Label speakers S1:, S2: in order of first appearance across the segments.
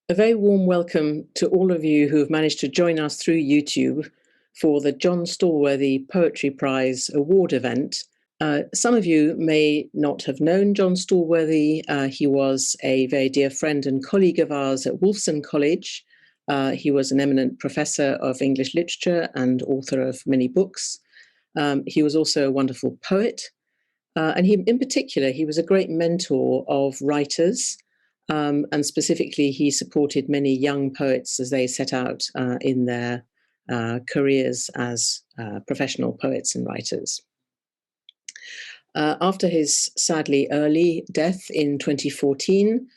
S1: A very warm welcome to all of you who have managed to join us through YouTube for the Jon Stallworthy Poetry Prize award event. Some of you may not have known Jon Stallworthy. He was a very dear friend and colleague of ours at Wolfson College. He was an eminent professor of English literature and author of many books. He was also a wonderful poet. And in particular, he was a great mentor of writers. And specifically, he supported many young poets as they set out in their careers as professional poets and writers. After his sadly early death in 2014,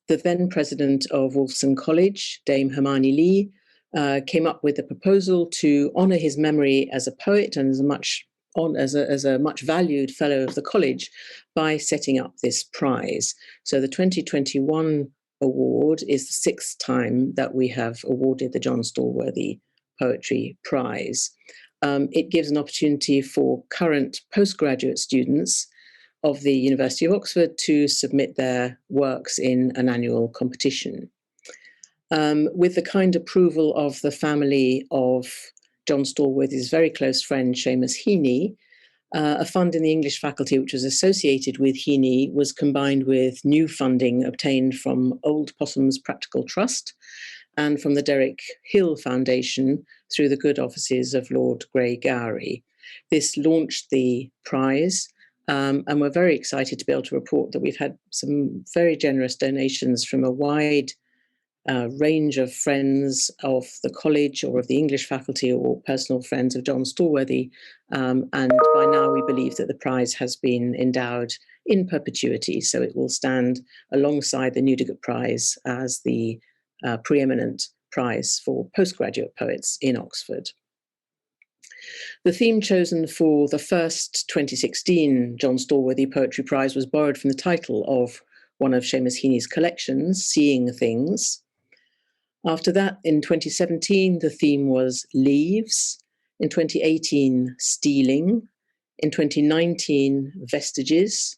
S1: the then president of Wolfson College, Dame Hermione Lee, came up with a proposal to honour his memory as a poet and as a much valued fellow of the college by setting up this prize. So the 2021 award is the sixth time that we have awarded the Jon Stallworthy Poetry Prize. It gives an opportunity for current postgraduate students of the University of Oxford to submit their works in an annual competition. With the kind approval of the family of Jon Stallworthy's very close friend, Seamus Heaney, a fund in the English faculty which was associated with Heaney was combined with new funding obtained from Old Possum's Practical Trust and from the Derek Hill Foundation through the good offices of Lord Grey Gowrie. This launched the prize, and we're very excited to be able to report that we've had some very generous donations from a wide range of friends of the college or of the English faculty or personal friends of Jon Stallworthy. And by now we believe that the prize has been endowed in perpetuity, so it will stand alongside the Newdigate Prize as the preeminent prize for postgraduate poets in Oxford. The theme chosen for the first 2016 Jon Stallworthy Poetry Prize was borrowed from the title of one of Seamus Heaney's collections, Seeing Things. After that, in 2017, the theme was Leaves. In 2018, Stealing. In 2019, Vestiges.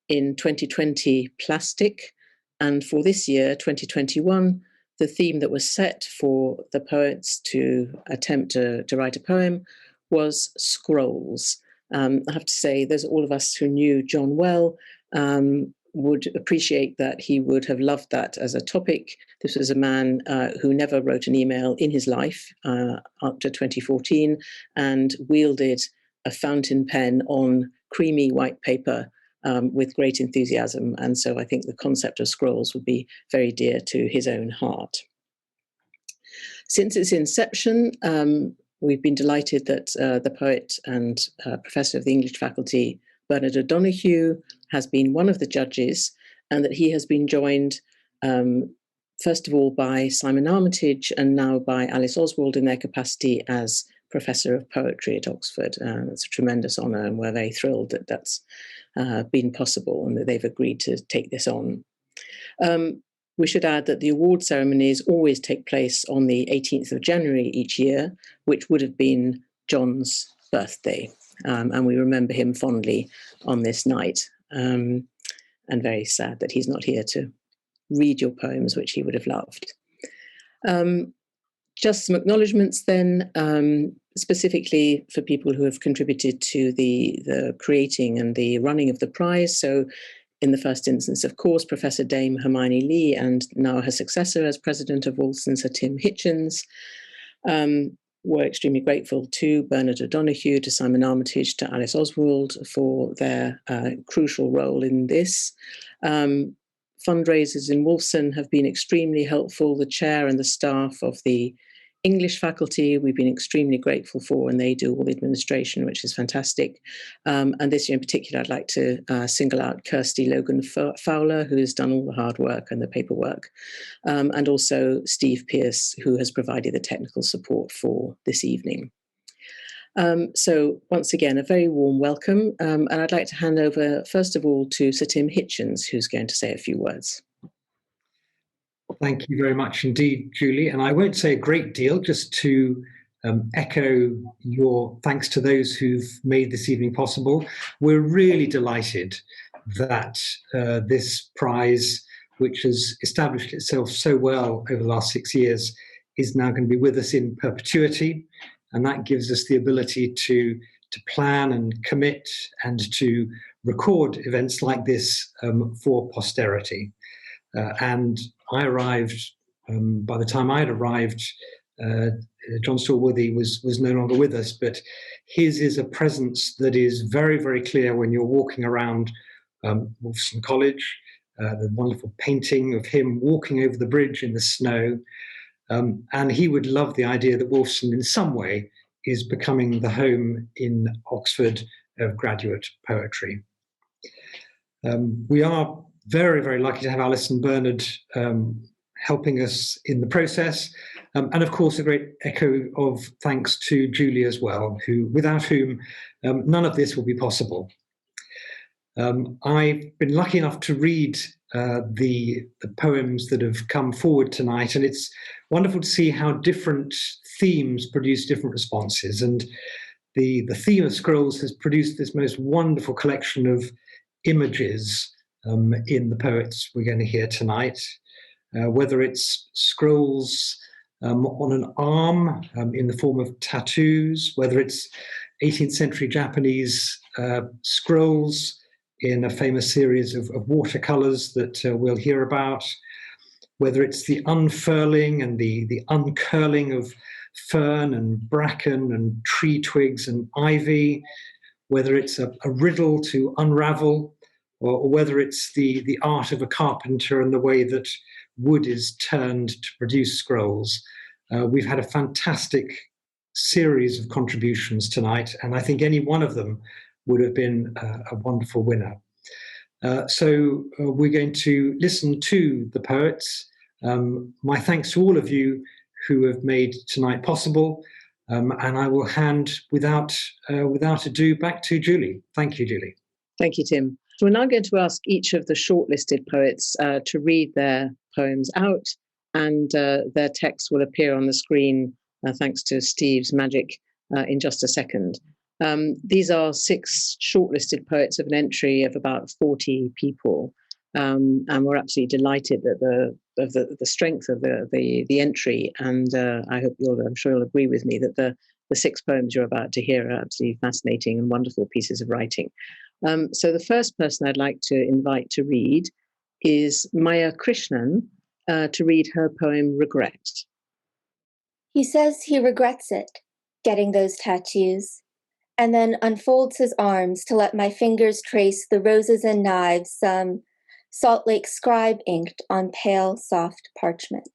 S1: In 2020, Plastic. And for this year, 2021, the theme that was set for the poets to attempt to write a poem was Scrolls. I have to say, there's all of us who knew Jon well, would appreciate that he would have loved that as a topic. This was a man who never wrote an email in his life up to 2014 and wielded a fountain pen on creamy white paper with great enthusiasm. And so I think the concept of scrolls would be very dear to his own heart. Since its inception, we've been delighted that the poet and professor of the English faculty, Bernard O'Donoghue, has been one of the judges, and that he has been joined, first of all, by Simon Armitage and now by Alice Oswald in their capacity as Professor of Poetry at Oxford. It's a tremendous honour, and we're very thrilled that that's been possible and that they've agreed to take this on. We should add that the award ceremonies always take place on the 18th of January each year, which would have been Jon's birthday. And we remember him fondly on this night, and very sad that he's not here to read your poems, which he would have loved. Just some acknowledgements then, specifically for people who have contributed to the creating and the running of the prize. So in the first instance, of course, Professor Dame Hermione Lee, and now her successor as president of Wolfson, Sir Tim Hitchens. We're extremely grateful to Bernard O'Donoghue, to Simon Armitage, to Alice Oswald for their crucial role in this. Fundraisers in Wolfson have been extremely helpful. The chair and the staff of the English faculty we've been extremely grateful for, and they do all the administration, which is fantastic. And this year in particular, I'd like to single out Kirsty Logan Fowler, who has done all the hard work and the paperwork, and also Steve Pearce, who has provided the technical support for this evening. So once again, a very warm welcome. And I'd like to hand over, first of all, to Sir Tim Hitchens, who's going to say a few words.
S2: Thank you very much indeed, Julie. And I won't say a great deal, just to echo your thanks to those who've made this evening possible. We're really delighted that this prize which has established itself so well over the last 6 years, is now going to be with us in perpetuity. And that gives us the ability to plan and commit and to record events like this for posterity. And I arrived, by the time I had arrived, Jon Stallworthy was no longer with us, but his is a presence that is very, very clear when you're walking around Wolfson College. The wonderful painting of him walking over the bridge in the snow. And he would love the idea that Wolfson in some way is becoming the home in Oxford of graduate poetry. We are very, very lucky to have Alison Bernard helping us in the process. And of course, a great echo of thanks to Julie as well, without whom none of this will be possible. I've been lucky enough to read the poems that have come forward tonight, and it's wonderful to see how different themes produce different responses. And the theme of scrolls has produced this most wonderful collection of images in the poets we're going to hear tonight, whether it's scrolls on an arm in the form of tattoos, whether it's 18th century Japanese scrolls in a famous series of watercolors that we'll hear about, whether it's the unfurling and the uncurling of fern and bracken and tree twigs and ivy, whether it's a riddle to unravel, or whether it's the art of a carpenter and the way that wood is turned to produce scrolls. We've had a fantastic series of contributions tonight, and I think any one of them would have been a wonderful winner. So we're going to listen to the poets. My thanks to all of you who have made tonight possible, and I will hand without ado back to Julie. Thank you, Julie.
S1: Thank you, Tim. So we're now going to ask each of the shortlisted poets to read their poems out, and their text will appear on the screen thanks to Steve's magic in just a second. These are 6 shortlisted poets of an entry of about 40 people, and we're absolutely delighted at the strength of the entry. And I'm sure you'll agree with me that the 6 poems you're about to hear are absolutely fascinating and wonderful pieces of writing. So the first person I'd like to invite to read is Maya Krishnan to read her poem Regret.
S3: He says he regrets it, getting those tattoos, and then unfolds his arms to let my fingers trace the roses and knives some Salt Lake scribe inked on pale, soft parchment.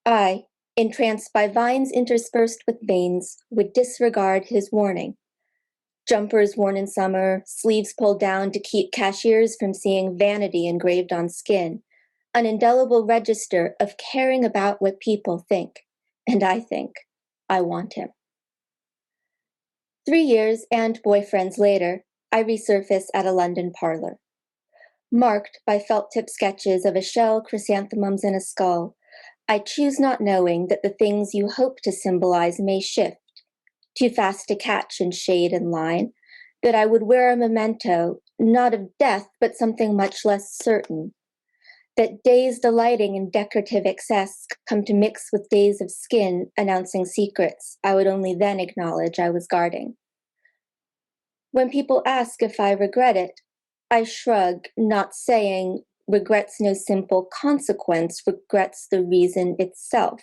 S3: I, entranced by vines interspersed with veins, would disregard his warning. Jumpers worn in summer, sleeves pulled down to keep cashiers from seeing vanity engraved on skin, an indelible register of caring about what people think, and I think I want him. 3 years and boyfriends later, I resurface at a London parlor. Marked by felt-tip sketches of a shell, chrysanthemums, and a skull, I choose not knowing that the things you hope to symbolize may shift, too fast to catch in shade and line, that I would wear a memento, not of death, but something much less certain, that days delighting in decorative excess come to mix with days of skin announcing secrets I would only then acknowledge I was guarding. When people ask if I regret it, I shrug, not saying regret's no simple consequence, regret's the reason itself.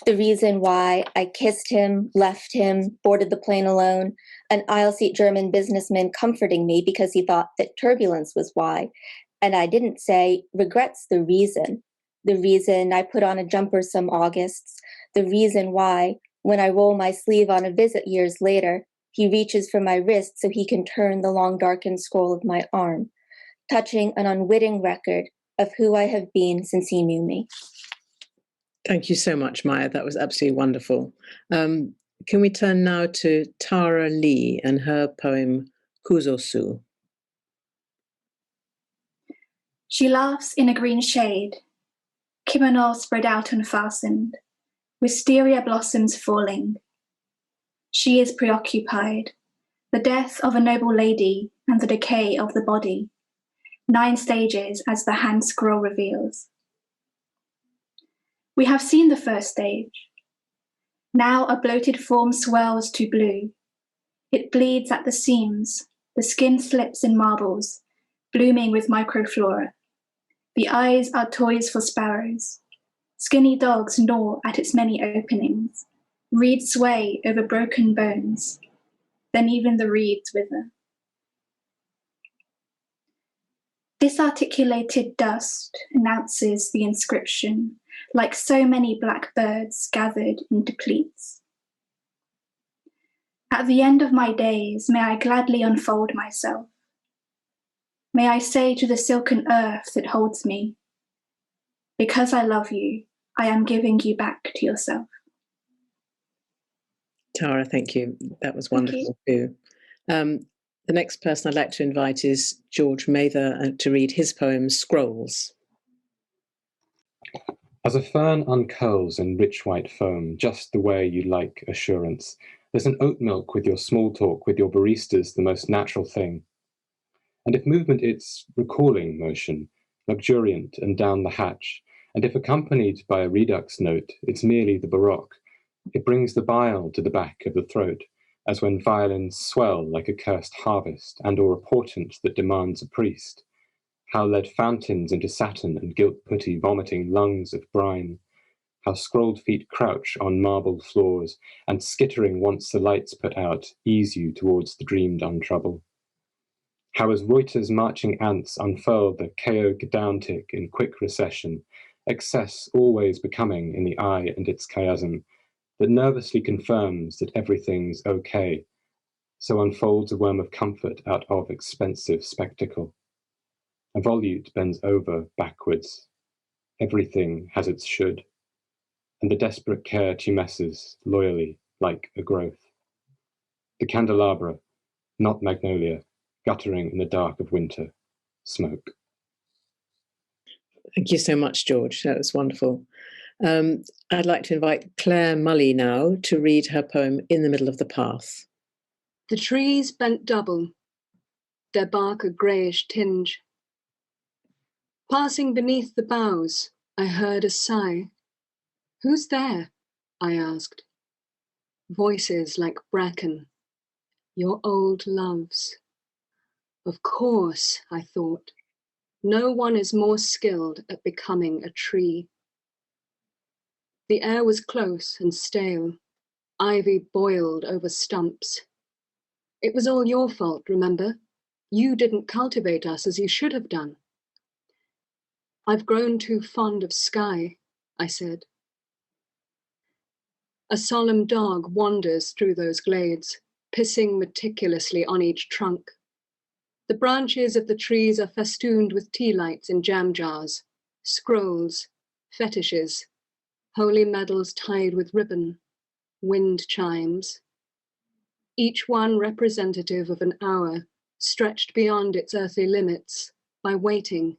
S3: The reason why I kissed him, left him, boarded the plane alone, an aisle-seat German businessman comforting me because he thought that turbulence was why. And I didn't say, regret's the reason I put on a jumper some Augusts, the reason why, when I roll my sleeve on a visit years later, he reaches for my wrist so he can turn the long darkened scroll of my arm, touching an unwitting record of who I have been since he knew me.
S1: Thank you so much, Maya. That was absolutely wonderful. Can we turn now to Tara Lee and her poem Kuzosu?
S4: She laughs in a green shade, kimono spread out and fastened, wisteria blossoms falling. She is preoccupied, the death of a noble lady and the decay of the body. 9 stages as the hand scroll reveals. We have seen the first stage. Now a bloated form swells to blue. It bleeds at the seams, the skin slips in marbles, blooming with microflora. The eyes are toys for sparrows. Skinny dogs gnaw at its many openings. Reeds sway over broken bones. Then even the reeds wither. Disarticulated dust announces the inscription, like so many black birds gathered into pleats. At the end of my days, may I gladly unfold myself. May I say to the silken earth that holds me, because I love you, I am giving you back to yourself.
S1: Tara, thank you. That was wonderful too. The next person I'd like to invite is George Mather to read his poem, Scrolls.
S5: As a fern uncurls in rich white foam, just the way you like assurance, there's an oat milk with your small talk, with your baristas, the most natural thing. And if movement it's recalling motion, luxuriant and down the hatch, and if accompanied by a redux note, it's merely the baroque. It brings the bile to the back of the throat, as when violins swell like a cursed harvest, and or a portent that demands a priest. How led fountains into satin and gilt putty vomiting lungs of brine. How scrolled feet crouch on marbled floors, and skittering once the lights put out, ease you towards the dreamed untrouble. How as Reuter's marching ants unfurl the KO downtick in quick recession, excess always becoming in the eye and its chiasm, that nervously confirms that everything's okay, so unfolds a worm of comfort out of expensive spectacle. A volute bends over backwards. Everything has its should, and the desperate care tumesces loyally like a growth. The candelabra, not magnolia, guttering in the dark of winter, smoke.
S1: Thank you so much, George. That was wonderful. I'd like to invite Claire Mully now to read her poem, In the Middle of the Path.
S6: The trees bent double, their bark a greyish tinge. Passing beneath the boughs, I heard a sigh. Who's there? I asked. Voices like bracken. Your old loves. Of course, I thought. No one is more skilled at becoming a tree. The air was close and stale. Ivy boiled over stumps. It was all your fault, remember? You didn't cultivate us as you should have done. I've grown too fond of sky, I said. A solemn dog wanders through those glades, pissing meticulously on each trunk. The branches of the trees are festooned with tea lights in jam jars, scrolls, fetishes, holy medals tied with ribbon, wind chimes. Each one representative of an hour stretched beyond its earthly limits by waiting,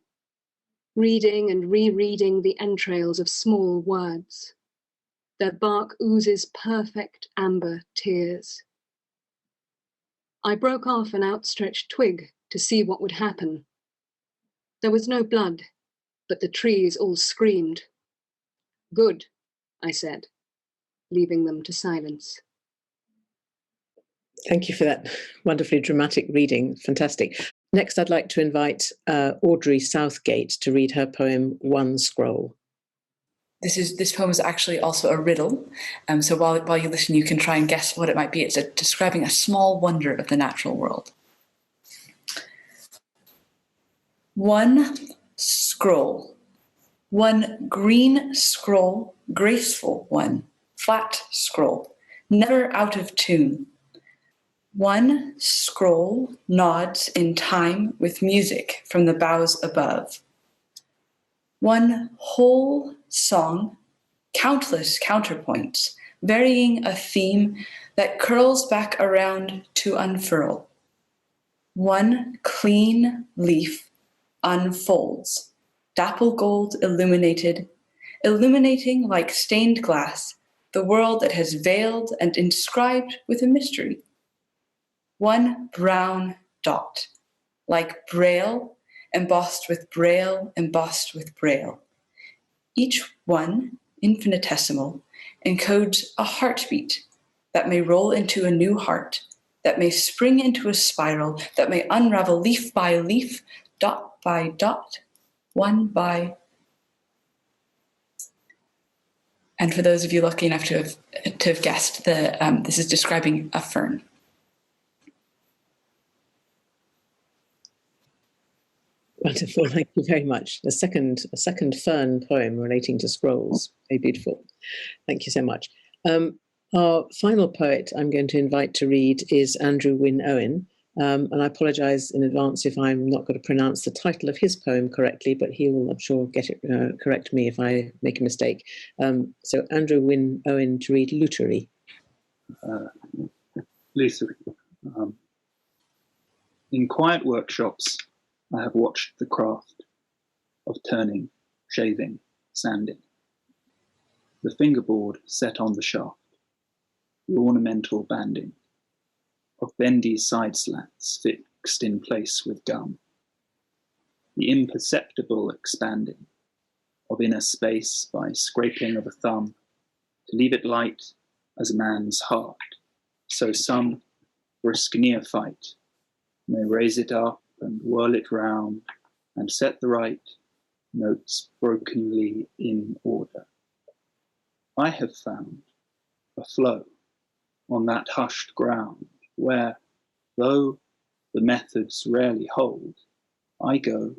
S6: reading and rereading the entrails of small words. Their bark oozes perfect amber tears. I broke off an outstretched twig to see what would happen. There was no blood, but the trees all screamed. Good, I said, leaving them to silence.
S1: Thank you for that wonderfully dramatic reading. Fantastic. Next, I'd like to invite Audrey Southgate to read her poem, One Scroll.
S7: This poem is actually also a riddle. So while you listen, you can try and guess what it might be. It's describing a small wonder of the natural world. One scroll. One green scroll, graceful one, flat scroll, never out of tune. One scroll nods in time with music from the boughs above. One whole song, countless counterpoints, varying a theme that curls back around to unfurl. One clean leaf unfolds, dapple gold illuminated, illuminating like stained glass the world that has veiled and inscribed with a mystery. One brown dot, like braille embossed with braille, embossed with braille. Each one, infinitesimal, encodes a heartbeat that may roll into a new heart, that may spring into a spiral, that may unravel leaf by leaf, dot by dot, one by. And for those of you lucky enough to have guessed, this is describing a fern.
S1: Wonderful, thank you very much. A second fern poem relating to scrolls. Very beautiful. Thank you so much. Our final poet I'm going to invite to read is Andrew Wynne Owen. And I apologise in advance if I'm not going to pronounce the title of his poem correctly, but he will, I'm sure, correct me if I make a mistake. So Andrew Wynne Owen to read Lutery.
S8: Lutery. In quiet workshops, I have watched the craft of turning, shaving, sanding. The fingerboard set on the shaft, the ornamental banding of bendy side slats fixed in place with gum, the imperceptible expanding of inner space by scraping of a thumb to leave it light as a man's heart, so some brisk neophyte may raise it up and whirl it round and set the right notes brokenly in order. I have found a flow on that hushed ground where, though the methods rarely hold, I go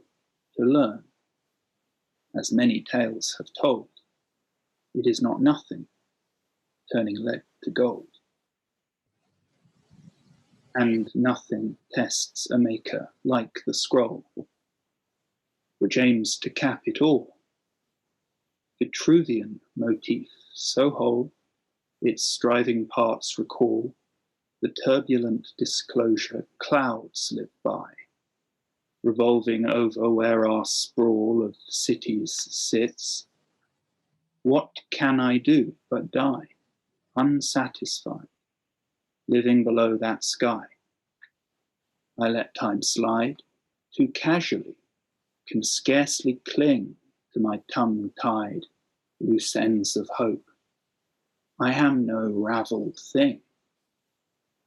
S8: to learn. As many tales have told, it is not nothing, turning lead to gold. And nothing tests a maker like the scroll, which aims to cap it all. Vitruvian motif so whole, its striving parts recall the turbulent disclosure clouds live by, revolving over where our sprawl of cities sits. What can I do but die, unsatisfied, living below that sky? I let time slide too casually, can scarcely cling to my tongue-tied loose ends of hope. I am no ravelled thing,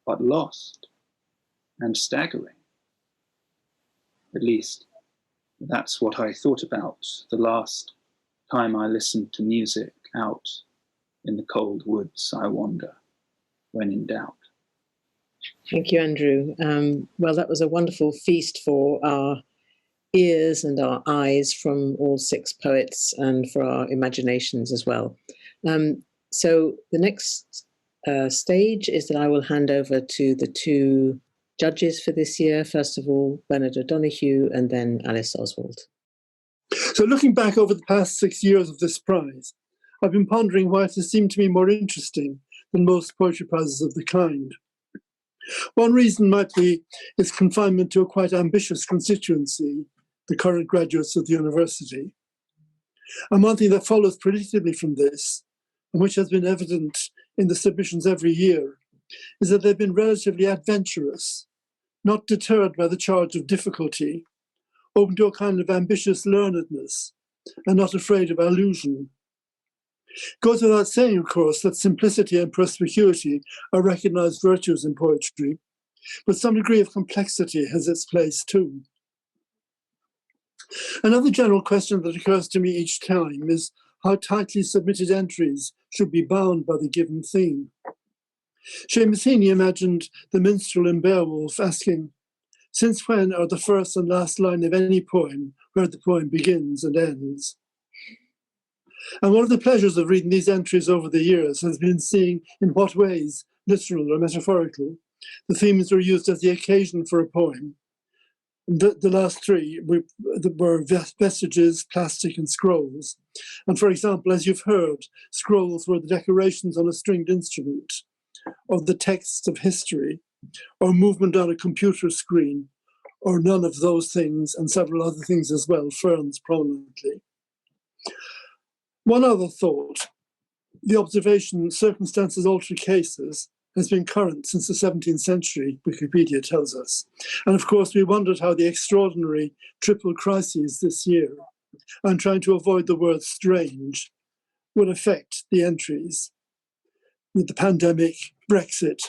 S8: but lost and staggering. At least, that's what I thought about the last time I listened to music out in the cold woods I wander when in doubt.
S1: Thank you, Andrew. Well, that was a wonderful feast for our ears and our eyes from all six poets and for our imaginations as well. So the next stage is that I will hand over to the two judges for this year. First of all, Bernard O'Donoghue and then Alice Oswald.
S9: So looking back over the past 6 years of this prize, I've been pondering why it has seemed to me more interesting than most poetry prizes of the kind. One reason might be its confinement to a quite ambitious constituency, the current graduates of the university. And one thing that follows predictably from this, and which has been evident in the submissions every year, is that they've been relatively adventurous, not deterred by the charge of difficulty, open to a kind of ambitious learnedness, and not afraid of allusion. It goes without saying, of course, that simplicity and perspicuity are recognized virtues in poetry, but some degree of complexity has its place too. Another general question that occurs to me each time is how tightly submitted entries should be bound by the given theme. Seamus Heaney imagined the minstrel in Beowulf asking, "Since when are the first and last line of any poem where the poem begins and ends?" And one of the pleasures of reading these entries over the years has been seeing in what ways, literal or metaphorical, the themes were used as the occasion for a poem. The last three were vestiges, plastic, and scrolls. And for example, as you've heard, scrolls were the decorations on a stringed instrument, or the texts of history, or movement on a computer screen, or none of those things, and several other things as well, ferns prominently. One other thought, the observation, circumstances alter cases, has been current since the 17th century, Wikipedia tells us. And of course, we wondered how the extraordinary triple crises this year, and trying to avoid the word strange, would affect the entries with the pandemic, Brexit,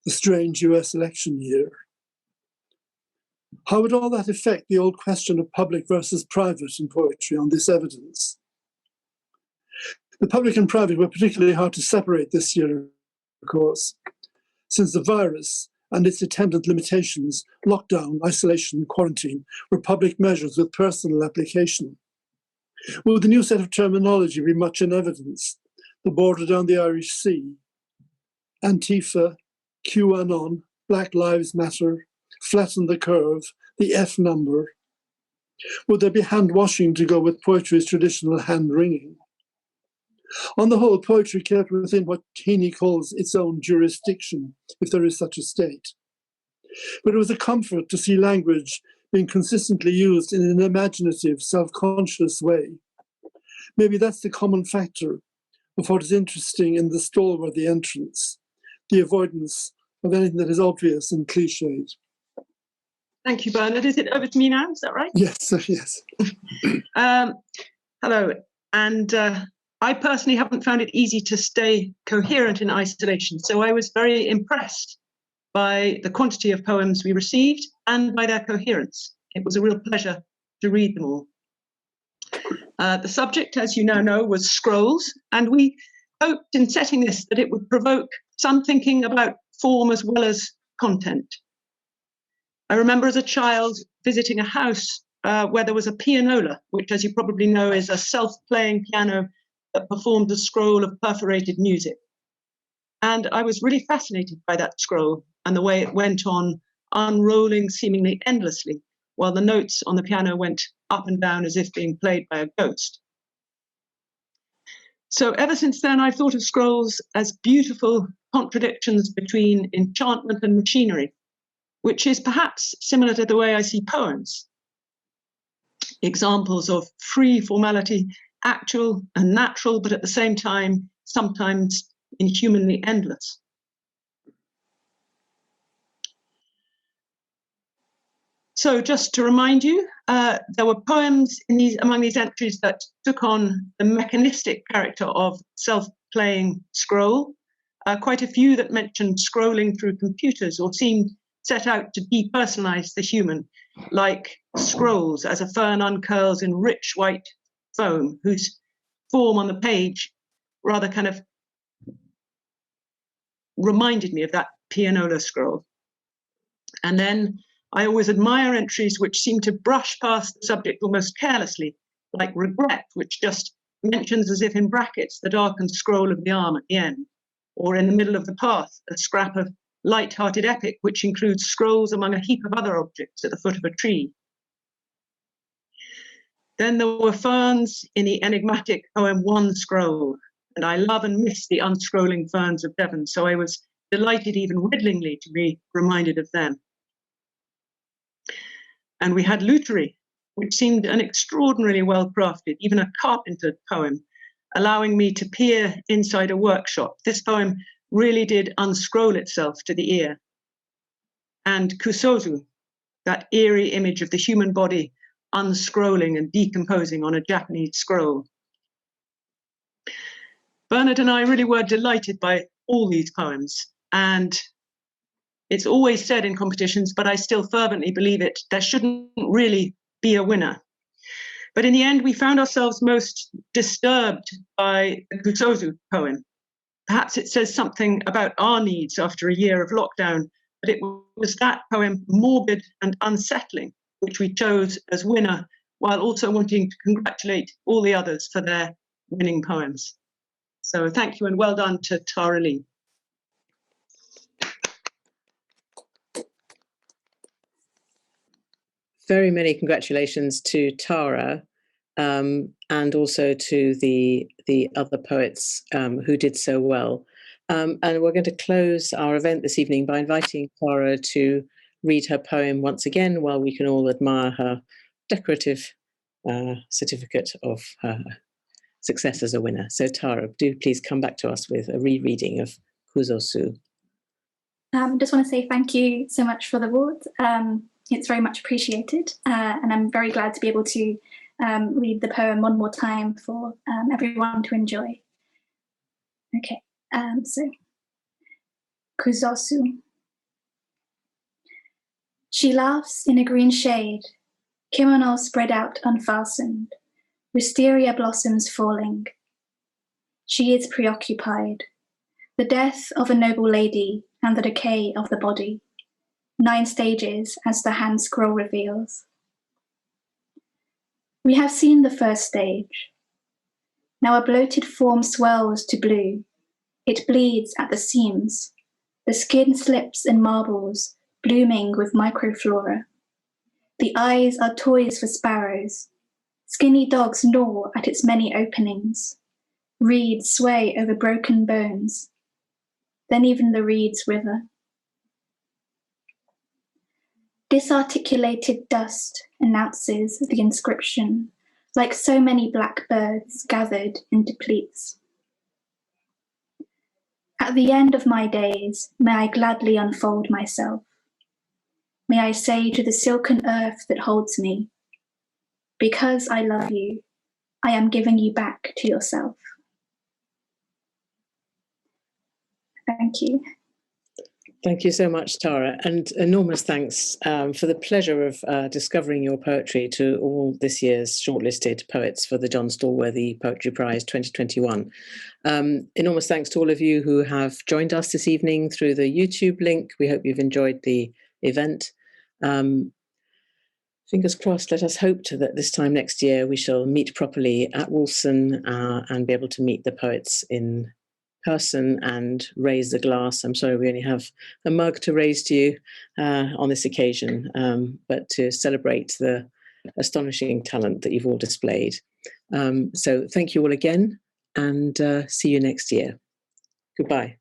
S9: the strange US election year. How would all that affect the old question of public versus private in poetry on this evidence? The public and private were particularly hard to separate this year, of course, since the virus and its attendant limitations, lockdown, isolation, quarantine, were public measures with personal application. Will the new set of terminology be much in evidence? The border down the Irish Sea, Antifa, QAnon, Black Lives Matter, Flatten the Curve, the F number. Would there be hand washing to go with poetry's traditional hand wringing? On the whole, poetry kept within what Heaney calls its own jurisdiction, if there is such a state. But it was a comfort to see language being consistently used in an imaginative, self-conscious way. Maybe that's the common factor of what is interesting in the Stallworthy entrance, the avoidance of anything that is obvious and cliched.
S10: Thank you, Bernard. Is it over to me now? Is that right?
S9: Yes, yes.
S10: Hello. And I personally haven't found it easy to stay coherent in isolation. So I was very impressed by the quantity of poems we received and by their coherence. It was a real pleasure to read them all. The subject, as you now know, was scrolls, and we hoped in setting this that it would provoke some thinking about form as well as content. I remember as a child visiting a house where there was a pianola, which, as you probably know, is a self-playing piano that performed a scroll of perforated music. And I was really fascinated by that scroll and the way it went on, unrolling seemingly endlessly, while the notes on the piano went up and down as if being played by a ghost. So ever since then, I've thought of scrolls as beautiful contradictions between enchantment and machinery, which is perhaps similar to the way I see poems. Examples of free formality, actual and natural, but at the same time, sometimes inhumanly endless. So just to remind you, there were poems among these entries that took on the mechanistic character of self-playing scroll, quite a few that mentioned scrolling through computers or seemed set out to depersonalize the human, like scrolls as a fern uncurls in rich white foam, whose form on the page rather kind of reminded me of that pianola scroll. And then I always admire entries which seem to brush past the subject almost carelessly, like regret, which just mentions as if in brackets the darkened scroll of the arm at the end, or in the middle of the path, a scrap of light-hearted epic which includes scrolls among a heap of other objects at the foot of a tree. Then there were ferns in the enigmatic poem One Scroll, and I love and miss the unscrolling ferns of Devon, so I was delighted even riddlingly to be reminded of them. And we had Lutery, which seemed an extraordinarily well-crafted, even a carpentered poem, allowing me to peer inside a workshop. This poem really did unscroll itself to the ear. And Kusozu, that eerie image of the human body unscrolling and decomposing on a Japanese scroll. Bernard and I really were delighted by all these poems, and it's always said in competitions, but I still fervently believe it, there shouldn't really be a winner. But in the end, we found ourselves most disturbed by the Kusozu poem. Perhaps it says something about our needs after a year of lockdown, but it was that poem, morbid and unsettling, which we chose as winner, while also wanting to congratulate all the others for their winning poems. So thank you and well done to Tara Lee.
S1: Very many congratulations to Tara and also to the other poets who did so well. And we're going to close our event this evening by inviting Tara to read her poem once again while we can all admire her decorative certificate of her success as a winner. So Tara, do please come back to us with a rereading of Kuzosu.
S4: Just want to say thank you so much for the award. It's very much appreciated, and I'm very glad to be able to read the poem one more time for everyone to enjoy. Okay, so Kuzosu. She laughs in a green shade, kimono spread out unfastened, wisteria blossoms falling. She is preoccupied. The death of a noble lady and the decay of the body. 9 stages as the hand scroll reveals. We have seen the first stage. Now a bloated form swells to blue. It bleeds at the seams. The skin slips and marbles, blooming with microflora. The eyes are toys for sparrows. Skinny dogs gnaw at its many openings. Reeds sway over broken bones. Then even the reeds wither. Disarticulated dust announces the inscription, like so many black birds gathered into pleats. At the end of my days, may I gladly unfold myself. May I say to the silken earth that holds me, because I love you, I am giving you back to yourself. Thank you.
S1: Thank you so much, Tara, and enormous thanks for the pleasure of discovering your poetry to all this year's shortlisted poets for the Jon Stallworthy Poetry Prize 2021. Enormous thanks to all of you who have joined us this evening through the YouTube link. We hope you've enjoyed the event. Fingers crossed, let us hope that this time next year we shall meet properly at Wolfson and be able to meet the poets in person and raise the glass. I'm sorry we only have a mug to raise to you on this occasion, but to celebrate the astonishing talent that you've all displayed. So thank you all again, and see you next year. Goodbye.